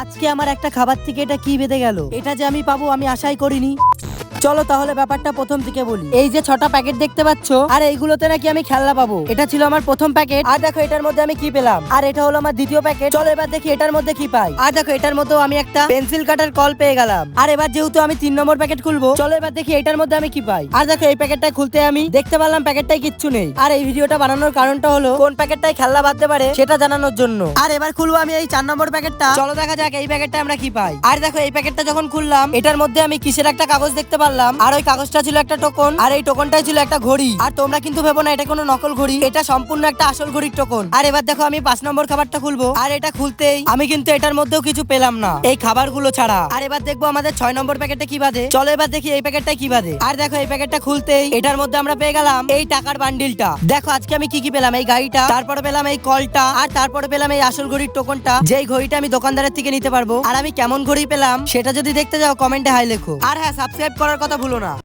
আজকে আমার একটা খাবার থেকে এটা কি বেঁধে গেল, এটা যে আমি পাবো আমি আশাই করিনি। চলো তাহলে ব্যাপারটা প্রথম থেকে বলি। এই যে 6টা প্যাকেট দেখতে পাচ্ছ, আর এইগুলোতে নাকি আমি খেলনা পাবো। এটা ছিল আমার প্রথম প্যাকেট, আর দেখো এটার মধ্যে আমি কি পেলাম। আর এটা হলো আমার দ্বিতীয় প্যাকেট। চলো এবার দেখি এটার মধ্যে কি পাই। আর দেখো এটার মধ্যেও আমি একটা পেন্সিল কাটার কল পেয়ে গেলাম। আর এবার যেহেতু আমি 3 নম্বর প্যাকেট খুলবো, চলো এবার দেখি এটার মধ্যে আমি কি পাই। আর দেখো এই প্যাকেটটা খুলতে আমি দেখতে পারলাম প্যাকেটটাই কিচ্ছু নেই। আর এই ভিডিওটা বানানোর কারণটা হলো কোন প্যাকেটটাই খেলনা বাঁধতে পারে সেটা জানানোর জন্য। আর এবার খুলবো আমি এই 4 নম্বর প্যাকেটটা। চলো দেখা যাক এই প্যাকেটটা আমরা কি পাই। আর দেখো এই প্যাকেটটা যখন খুললাম, এটার মধ্যে আমি কিসের একটা কাগজ দেখতে পারলাম। আর ওই কাগজটা ছিল একটা টোকন, আর এই টোকনটাই ছিল একটা ঘড়ি। আর তোমরা কিন্তু ভেবো না এটা কোনো নকল ঘড়ি, এটা সম্পূর্ণ একটা আসল ঘড়ির টোকন। আর এবার দেখো আমি 5 নম্বর খাবারটা খুলবো, আর এটা খুলতেই আমি কিন্তু এটার মধ্যেও কিছু পেলাম না এই খাবারগুলো ছাড়া। আর এবার দেখবো আমাদের 6 নম্বর প্যাকেটে কি বাদে। চলো এবার দেখি এই প্যাকেটটা কি বাদে। আর দেখো এই প্যাকেটটা খুলতেই এটার মধ্যে আমরা পেয়ে গেলাম এই টাকার বান্ডিলটা। দেখো আজকে আমি কি কি পেলাম, এই গাড়িটা, তারপরে পেলাম এই কলটা, আর তারপরে পেলাম এই আসল ঘড়ির টোকনটা, যেই ঘড়িটা আমি দোকানদারের থেকে নিতে পারবো। আর আমি কেমন ঘড়ি পেলাম সেটা যদি দেখতে যাও কমেন্টে হাই লেখো। আর হ্যাঁ, সাবস্ক্রাইব করার কথা ভুলো না।